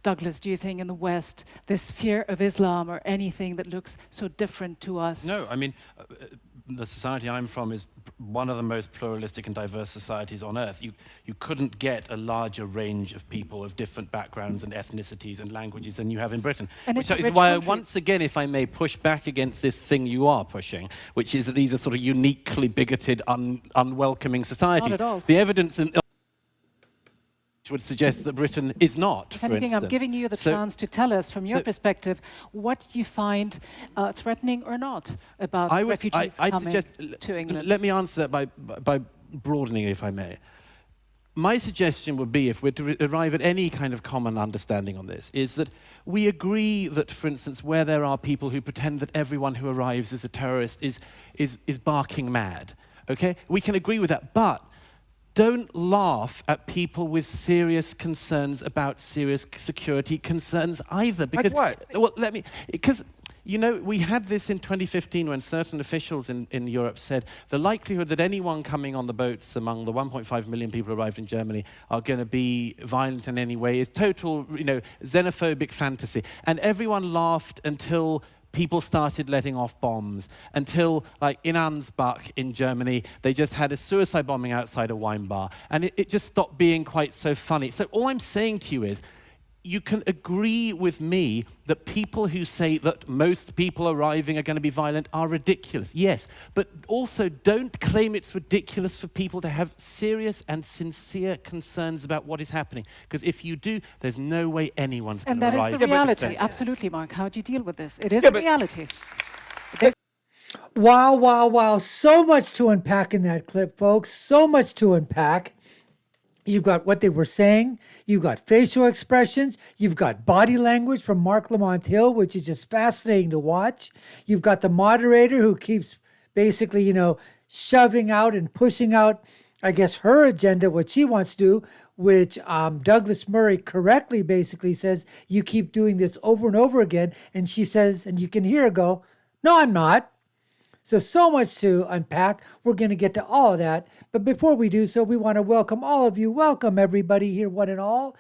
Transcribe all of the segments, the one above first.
Douglas, do you think in the West, this fear of Islam or anything that looks so different to us? No, I mean, the society I'm from is one of the most pluralistic and diverse societies on earth. You couldn't get a larger range of people of different backgrounds and ethnicities and languages than you have in Britain. And which it's a is rich why, country. once again, if I may push back against this thing you are pushing, which is that these are sort of uniquely bigoted, unwelcoming societies. Not at all. The evidence would suggest that Britain is not, If anything, I'm giving you the chance to tell us, from your perspective, what you find threatening or not about refugees coming to England. Let me answer that by broadening, if I may. My suggestion would be, if we're to arrive at any kind of common understanding on this, is that we agree that, for instance, where there are people who pretend that everyone who arrives is a terrorist is barking mad. Okay? We can agree with that, but don't laugh at people with serious concerns about serious security concerns either. Because, like what? Well, because, you know, we had this in 2015 when certain officials in Europe said the likelihood that anyone coming on the boats among the 1.5 million people who arrived in Germany are going to be violent in any way is total, you know, xenophobic fantasy. And everyone laughed until people started letting off bombs, until, like in Ansbach in Germany, they just had a suicide bombing outside a wine bar, and it just stopped being quite so funny. So all I'm saying to you is, you can agree with me that people who say that most people arriving are going to be violent are ridiculous. Yes, but also don't claim it's ridiculous for people to have serious and sincere concerns about what is happening. Because if you do, there's no way anyone's going to arrive. And that is the reality. Absolutely, Mark. How do you deal with this? It is a reality. Wow, wow, wow. So much to unpack in that clip, folks. So much to unpack. You've got what they were saying. You've got facial expressions. You've got body language from Mark Lamont Hill, which is just fascinating to watch. You've got the moderator who keeps basically, you know, shoving out and pushing out, I guess, her agenda, what she wants to do, which Douglas Murray correctly basically says, you keep doing this over and over again. And she says, and you can hear her go, no, I'm not. So much to unpack. We're going to get to all of that. But before we do so, we want to welcome all of you. Welcome, everybody here, one and all.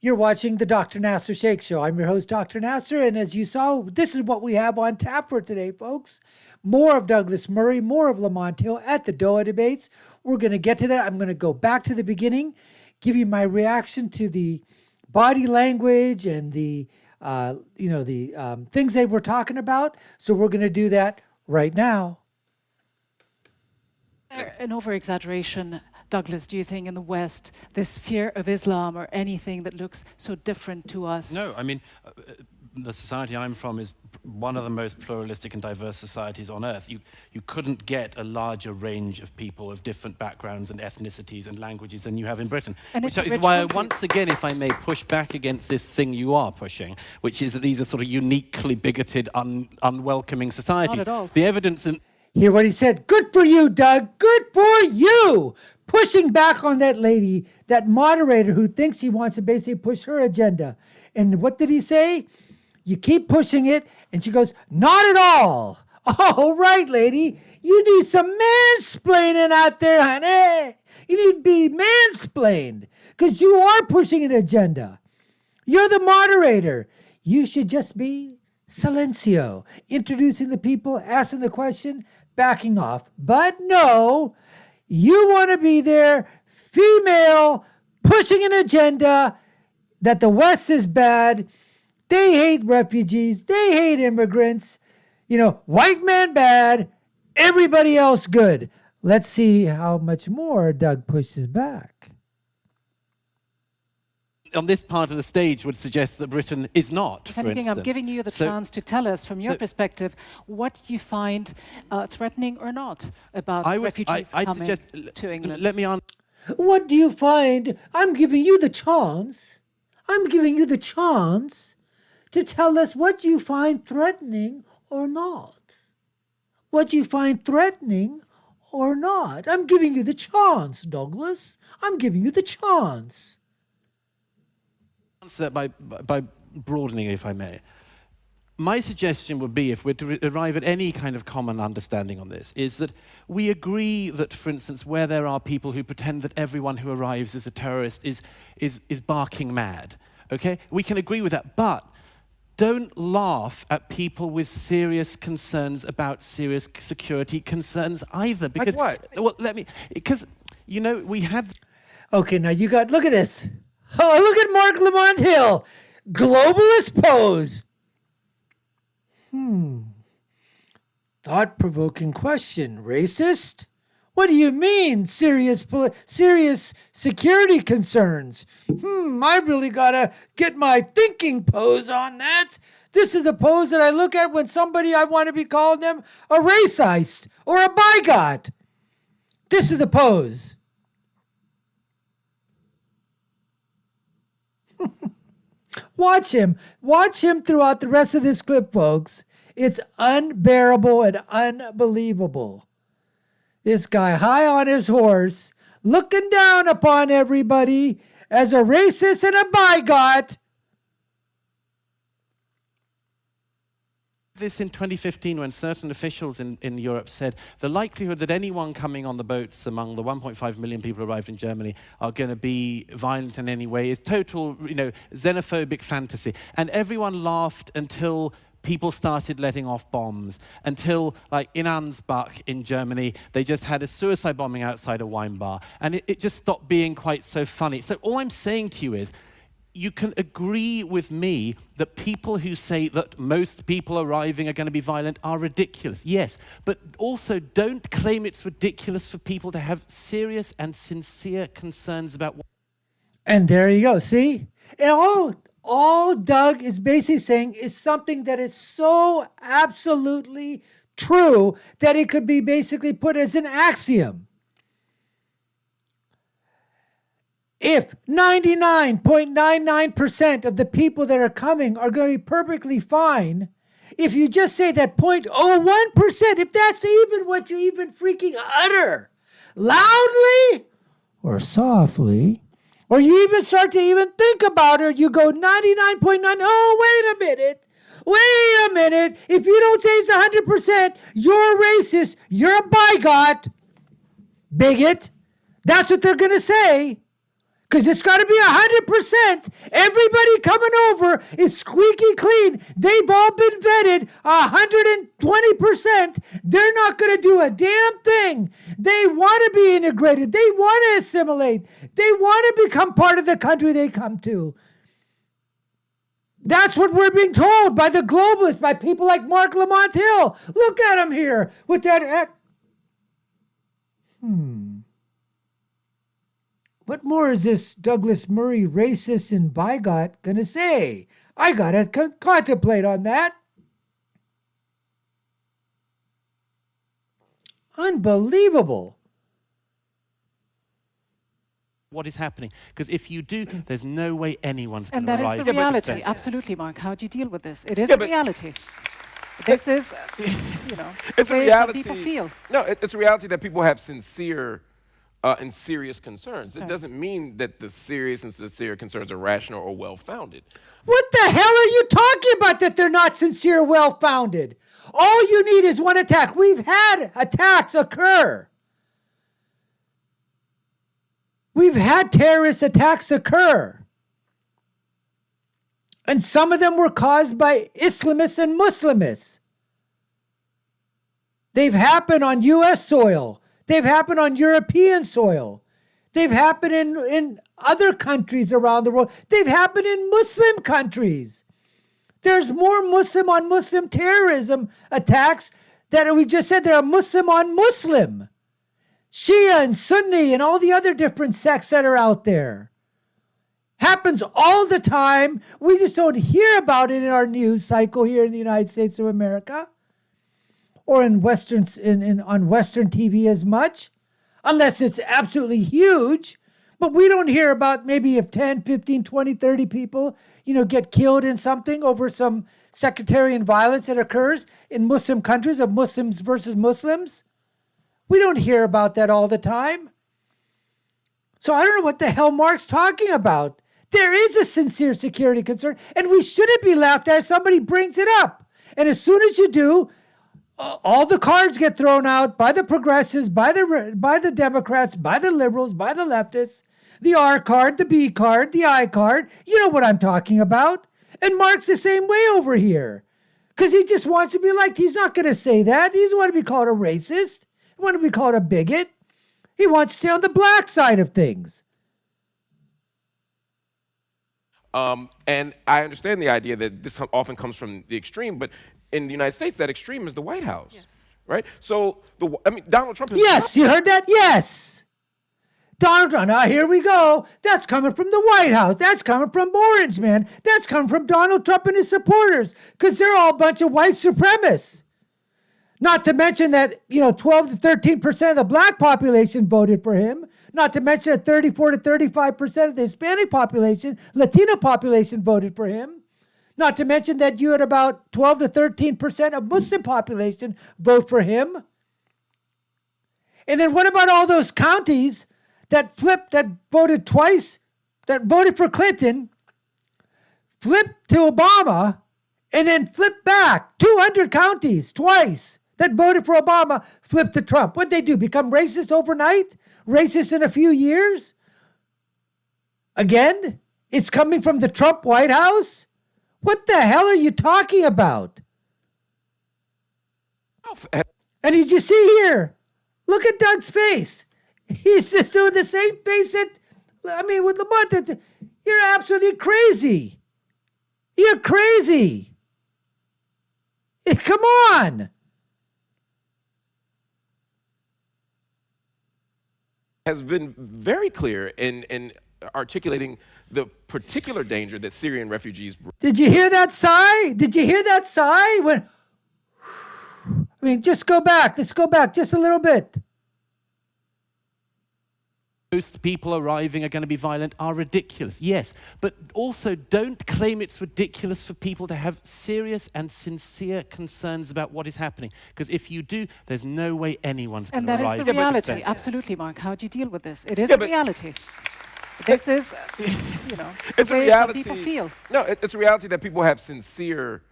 You're watching the Dr. Nasir Shaikh Show. I'm your host, Dr. Nasir. And as you saw, this is what we have on tap for today, folks. More of Douglas Murray, more of Lamont Hill at the Doha debates. We're going to get to that. I'm going to go back to the beginning, give you my reaction to the body language and the, things they were talking about. So we're going to do that right now. An over-exaggeration, Douglas, do you think in the West, this fear of Islam or anything that looks so different to us? No, I mean, the society I'm from is one of the most pluralistic and diverse societies on earth. You couldn't get a larger range of people of different backgrounds and ethnicities and languages than you have in Britain. And which it's a is rich why, country. once again, if I may push back against this thing you are pushing, which is that these are sort of uniquely bigoted, unwelcoming societies. Not at all. The evidence in Hear what he said. Good for you, Doug. Good for you. Pushing back on that lady, that moderator who thinks he wants to basically push her agenda. And what did he say? You keep pushing it. And she goes, not at all. All right, lady. You need some mansplaining out there, honey. You need to be mansplained because you are pushing an agenda. You're the moderator. You should just be silencio, introducing the people, asking the question, backing off. But no, you want to be there, female, pushing an agenda that the West is bad. They hate refugees. They hate immigrants. You know, white man bad, everybody else good. Let's see how much more Doug pushes back. on this part of the stage would suggest that Britain is not, If for anything, instance. I'm giving you the chance to tell us, from your perspective, what you find threatening or not about refugees coming to England. Let me answer. What do you find? I'm giving you the chance. I'm giving you the chance to tell us what you find threatening or not. What you find threatening or not. I'm giving you the chance, Douglas. I'm giving you the chance. Answer by broadening, if I may. My suggestion would be, if we're to arrive at any kind of common understanding on this, is that we agree that, for instance, where there are people who pretend that everyone who arrives is a terrorist is barking mad. okay? We can agree with that, but don't laugh at people with serious concerns about serious security concerns either. Because, like what? Well, because, you know, we had... Okay, now you got, look at this. Oh, look at Mark Lamont Hill. Globalist pose. Thought-provoking question. Racist? What do you mean, serious security concerns? I really gotta get my thinking pose on that. This is the pose that I look at when I want to be calling them a racist or a bigot. This is the pose. Watch him throughout the rest of this clip, folks. It's unbearable and unbelievable. This guy high on his horse, looking down upon everybody as a racist and a bigot. This in 2015 when certain officials in Europe said the likelihood that anyone coming on the boats among the 1.5 million people who arrived in Germany are going to be violent in any way is total, xenophobic fantasy. And everyone laughed until people started letting off bombs, until, like in Ansbach in Germany, they just had a suicide bombing outside a wine bar. And it just stopped being quite so funny. So all I'm saying to you is, you can agree with me that people who say that most people arriving are going to be violent are ridiculous. Yes, but also don't claim it's ridiculous for people to have serious and sincere concerns about what... And there you go. See? And all Doug is basically saying is something that is so absolutely true that it could be basically put as an axiom. If 99.99% of the people that are coming are going to be perfectly fine, if you just say that 0.01%, if that's even what you even freaking utter, loudly or softly, or you even start to even think about it, you go 99.9, oh, wait a minute, if you don't say it's 100%, you're a racist, you're a bigot, bigot, that's what they're going to say. Because it's got to be 100%. Everybody coming over is squeaky clean. They've all been vetted 120%. They're not going to do a damn thing. They want to be integrated. They want to assimilate. They want to become part of the country they come to. That's what we're being told by the globalists, by people like Mark Lamont Hill. Look at him here with that... What more is this Douglas Murray racist and bigot going to say? I got to contemplate on that. Unbelievable. What is happening? Because if you do, there's no way anyone's going to arrive. And that is the reality. Absolutely, Mark. How do you deal with this? It is a reality. This is, it's the a way reality. People feel. No, it's a reality that people have sincere and serious concerns. It doesn't mean that the serious and sincere concerns are rational or well-founded. What the hell are you talking about that they're not sincere or well-founded? All you need is one attack. We've had attacks occur. We've had terrorist attacks occur. And some of them were caused by Islamists and Muslimists. They've happened on U.S. soil. They've happened on European soil. They've happened in other countries around the world. They've happened in Muslim countries. There's more Muslim on Muslim terrorism attacks that we just said there are Muslim on Muslim. Shia and Sunni and all the other different sects that are out there. Happens all the time. We just don't hear about it in our news cycle here in the United States of America. Or in Western on Western TV as much, unless it's absolutely huge. But we don't hear about maybe if 10, 15, 20, 30 people, get killed in something over some sectarian violence that occurs in Muslim countries of Muslims versus Muslims. We don't hear about that all the time. So I don't know what the hell Mark's talking about. There is a sincere security concern, and we shouldn't be laughed at if somebody brings it up. And as soon as you do, all the cards get thrown out by the progressives, by the Democrats, by the liberals, by the leftists. the R card, the B card, the I card. You know what I'm talking about. And Mark's the same way over here. Because he just wants to be liked. He's not going to say that. He doesn't want to be called a racist. He wants to be called a bigot. He wants to stay on the black side of things. And I understand the idea that this often comes from the extreme, but in the United States, that extreme is the White House. Yes. Right? So, Donald Trump... Yes, you heard that? Yes. Donald Trump, now here we go. That's coming from the White House. That's coming from Orange Man. That's coming from Donald Trump and his supporters, because they're all a bunch of white supremacists. Not to mention that, 12 to 13% of the black population voted for him. Not to mention that 34 to 35% of the Hispanic population, Latino population voted for him. Not to mention that you had about 12 to 13% of Muslim population vote for him. And then what about all those counties that voted twice, that voted for Clinton, flipped to Obama, and then flipped back? 200 counties twice that voted for Obama flipped to Trump. What'd they do? Become racist overnight? Racist in a few years? Again? It's coming from the Trump White House? What the hell are you talking about? And did you see here? Look at Doug's face. He's just doing the same face with Lamont. You're absolutely crazy. You're crazy. Come on. Has been very clear in articulating the particular danger that Syrian refugees bring. Did you hear that sigh? Did you hear that sigh? Just go back. Let's go back just a little bit. Most people arriving are going to be violent are ridiculous, yes. But also don't claim it's ridiculous for people to have serious and sincere concerns about what is happening. Because if you do, there's no way anyone's going to arrive. And that is the reality. Absolutely, Mark. How do you deal with this? It is a reality. This is, it's the a way reality. some people feel. No, it's a reality that people have sincere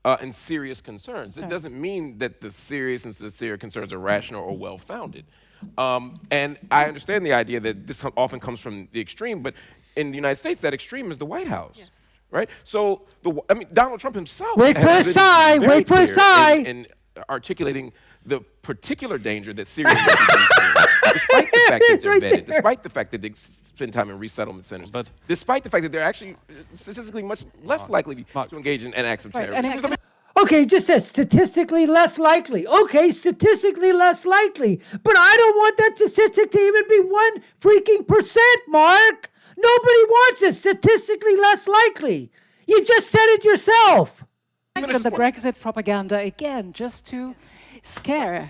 and serious concerns. It doesn't mean that the serious and sincere concerns are rational or well-founded. And I understand the idea that this often comes from the extreme, but in the United States, that extreme is the White House. Yes. Right? So, Donald Trump himself... Wait for a sigh! Wait for a sigh! In articulating the particular danger that Syrian refugees bring, despite the fact that they're vetted, despite the fact that they spend time in resettlement centers, but despite the fact that they're actually statistically much less likely to engage in acts of terrorism. Okay, it just says statistically less likely. Okay, statistically less likely. But I don't want that statistic to even be 1% Mark. Nobody wants it. Statistically less likely. You just said it yourself. And the Brexit propaganda, again, just to scare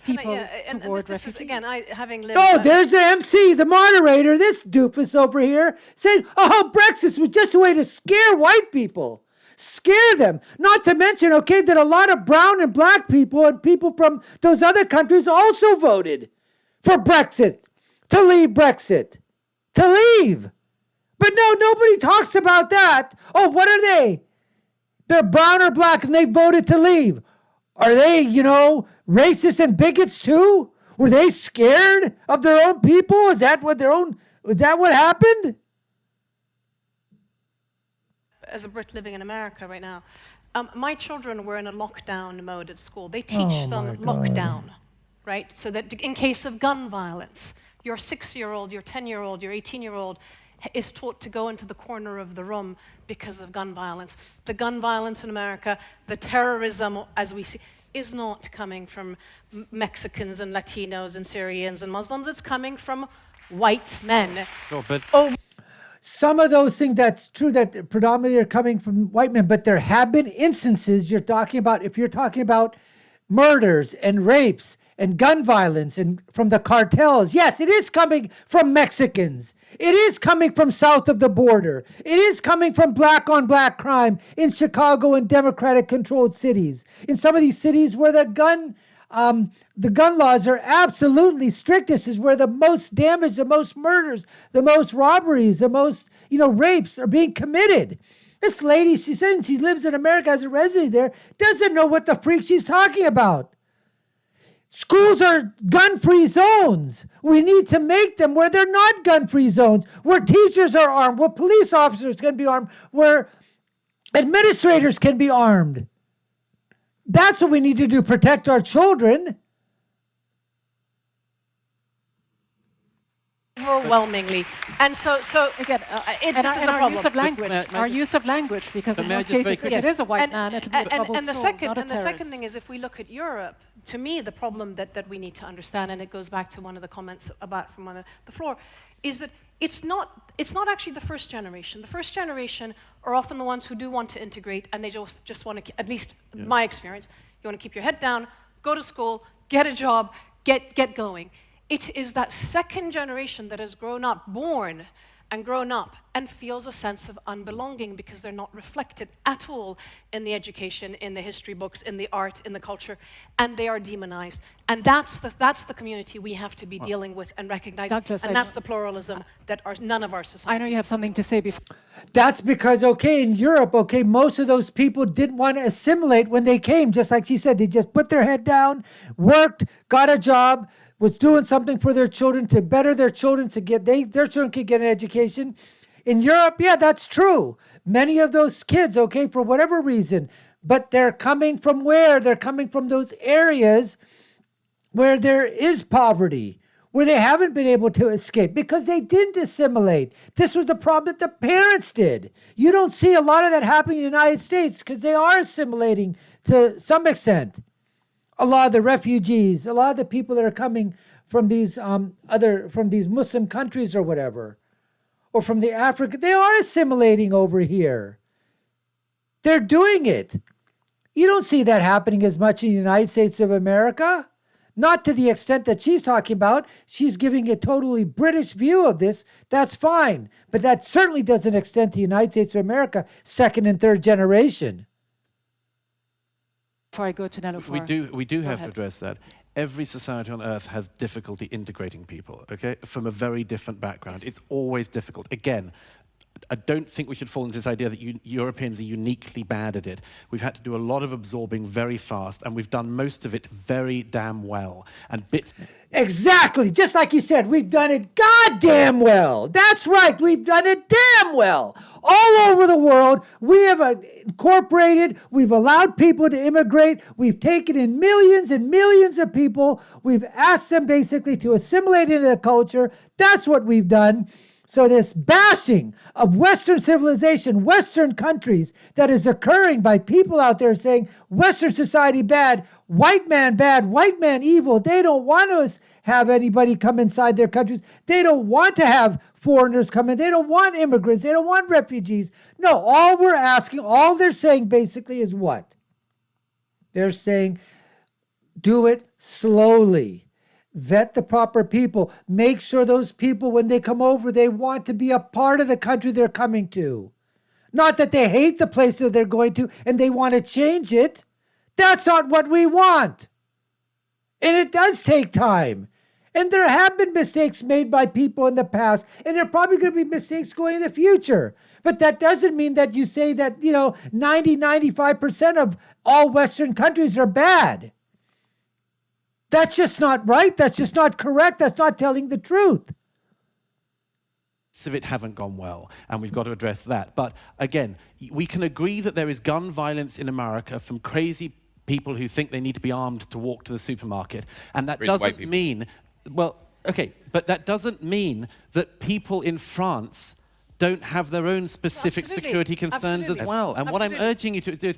people toward this is, again, having lived... Oh, there's the MC, the moderator, this doofus over here, saying, Brexit was just a way to scare white people. Scare them. Not to mention, that a lot of brown and black people and people from those other countries also voted for Brexit, to leave Brexit, to leave. But no, nobody talks about that. Oh, what are they? They're brown or black and they voted to leave. Are they, racist and bigots too? Were they scared of their own people? Is that what happened? As a Brit living in America right now, my children were in a lockdown mode at school. They teach them lockdown, right? So that in case of gun violence, your 6-year-old, your 10-year-old, your 18-year-old is taught to go into the corner of the room because of gun violence. The gun violence in America, the terrorism, as we see, is not coming from Mexicans and Latinos and Syrians and Muslims. It's coming from white men. Some of those things, that's true, that predominantly are coming from white men, but there have been instances if you're talking about murders and rapes and gun violence and from the cartels. Yes, it is coming from Mexicans. It is coming from south of the border. It is coming from black on black crime in Chicago and Democratic controlled cities. In some of these cities where the gun laws are absolutely strict. This is where the most damage, the most murders, the most robberies, the most, rapes are being committed. This lady, she says she lives in America as a resident there, doesn't know what the freak she's talking about. Schools are gun-free zones. We need to make them where they're not gun-free zones, where teachers are armed, where police officers can be armed, where administrators can be armed. That's what we need to do, protect our children. Overwhelmingly. And so again, this is a problem. Our use of language, because in most cases, if it is a white man, it'll be a troubled soul, not a terrorist. The second thing is, if we look at Europe, to me, the problem that we need to understand, and it goes back to one of the comments from on the floor, is that it's not actually the first generation. The first generation are often the ones who do want to integrate, and they just want to, at least my experience, you want to keep your head down, go to school, get a job, get going. It is that second generation that has born and grown up, and feels a sense of unbelonging because they're not reflected at all in the education, in the history books, in the art, in the culture, and they are demonized. And that's the community we have to be dealing with and recognizing. Douglas, and that's the pluralism that none of our societies. I know you have something to say before. That's because, in Europe, most of those people didn't want to assimilate when they came. Just like she said, they just put their head down, worked, got a job, was doing something for their children to better their children, to get their children could get an education. In Europe, that's true. Many of those kids, for whatever reason, but they're coming from where? They're coming from those areas where there is poverty, where they haven't been able to escape because they didn't assimilate. This was the problem that the parents did. You don't see a lot of that happening in the United States because they are assimilating to some extent. A lot of the refugees, a lot of the people that are coming from these from these Muslim countries or whatever, or from the Africa, they are assimilating over here. They're doing it. You don't see that happening as much in the United States of America. Not to the extent that she's talking about. She's giving a totally British view of this. That's fine. But that certainly doesn't extend to the United States of America, second and third generation. Before I go to Nelufar. We do have to address that. Every society on earth has difficulty integrating people, from a very different background. Yes. It's always difficult. Again, I don't think we should fall into this idea that Europeans are uniquely bad at it. We've had to do a lot of absorbing very fast, and we've done most of it very damn well. And Exactly. Just like you said, we've done it goddamn well. That's right. We've done it damn well. All over the world, we have incorporated, we've allowed people to immigrate, we've taken in millions and millions of people, we've asked them basically to assimilate into the culture. That's what we've done. So this bashing of Western civilization, Western countries that is occurring by people out there saying Western society bad, white man evil. They don't want to have anybody come inside their countries. They don't want to have foreigners come in. They don't want immigrants. They don't want refugees. No, all they're saying basically is what? They're saying do it slowly. Vet the proper people. Make sure those people, when they come over, they want to be a part of the country they're coming to. Not that they hate the place that they're going to and they want to change it. That's not what we want. And it does take time. And there have been mistakes made by people in the past, and there are probably going to be mistakes going in the future. But that doesn't mean that you say that, 90-95% of all Western countries are bad. That's just not right. That's just not correct. That's not telling the truth. Of it haven't gone well, and we've got to address that. But again, we can agree that there is gun violence in America from crazy people who think they need to be armed to walk to the supermarket. And that doesn't mean, but that doesn't mean that people in France don't have their own specific security concerns as well. And what I'm urging you to do is,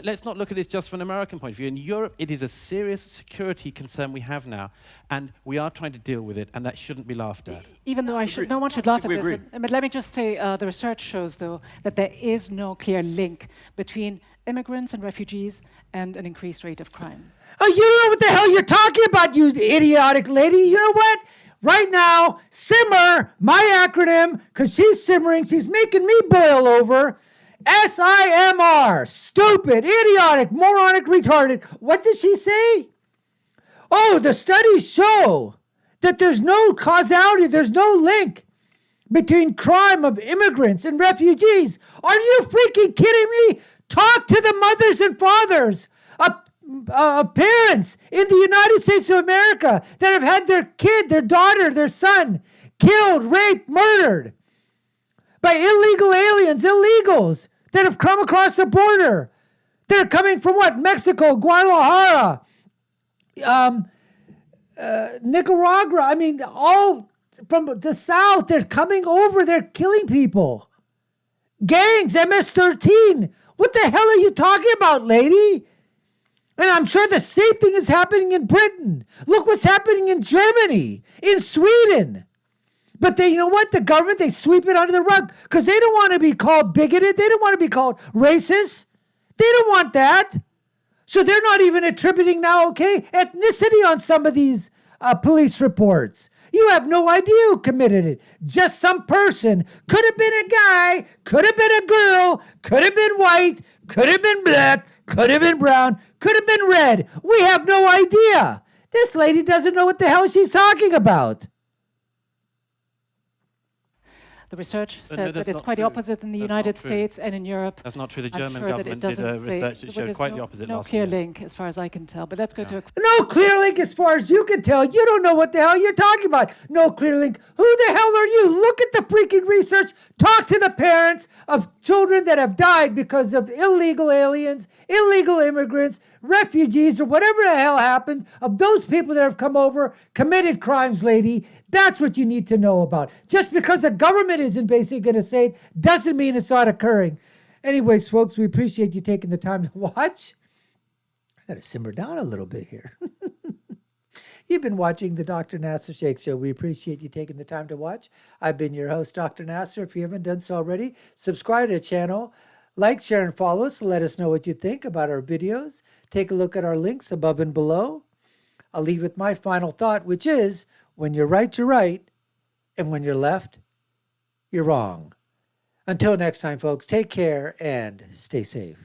let's not look at this just from an American point of view. In Europe, it is a serious security concern we have now, and we are trying to deal with it, and that shouldn't be laughed at. Even though no one should laugh at this. But let me just say, the research shows, though, that there is no clear link between immigrants and refugees and an increased rate of crime. Oh, you don't know what the hell you're talking about, you idiotic lady. You know what? Right now, simmer, my acronym, because she's simmering, she's making me boil over. SIMR, stupid, idiotic, moronic, retarded. What did she say? Oh, the studies show that there's no causality, there's no link between crime of immigrants and refugees. Are you freaking kidding me? Talk to the mothers and fathers. parents in the United States of America that have had their kid, their daughter, their son killed, raped, murdered by illegal aliens, illegals that have come across the border. They're coming from what? Mexico, Guadalajara, Nicaragua. I mean, all from the South. They're coming over. They're killing people. Gangs, MS-13. What the hell are you talking about, lady? And I'm sure the same thing is happening in Britain. Look what's happening in Germany, in Sweden. But they, you know what? The government, they sweep it under the rug because they don't want to be called bigoted. They don't want to be called racist. They don't want that. So they're not even attributing now, ethnicity on some of these police reports. You have no idea who committed it. Just some person. Could have been a guy, could have been a girl, could have been white, could have been black, could have been brown, could have been red. We have no idea. This lady doesn't know what the hell she's talking about. The research No, said that's that it's not quite the true. opposite in the That's United not true. States and in Europe. That's not true. The I'm German sure that it government did doesn't a say- research that well, showed there's quite the opposite no last clear year. link, as far as I can tell. But let's go to a No clear link as far as you can tell. You don't know what the hell you're talking about. No clear link. Who the hell are you? Look at the freaking research. Talk to the parents of children that have died because of illegal aliens, illegal immigrants, refugees, or whatever the hell happened, of those people that have come over, committed crimes, lady. That's what you need to know about. Just because the government isn't basically going to say it doesn't mean it's not occurring. Anyways, folks, we appreciate you taking the time to watch. I got to simmer down a little bit here. You've been watching the Dr. Nasir Shaikh Show. We appreciate you taking the time to watch. I've been your host, Dr. Nasir. If you haven't done so already, subscribe to the channel. Like, share, and follow us. Let us know what you think about our videos. Take a look at our links above and below. I'll leave with my final thought, which is, when you're right, you're right. And when you're left, you're wrong. Until next time, folks, take care and stay safe.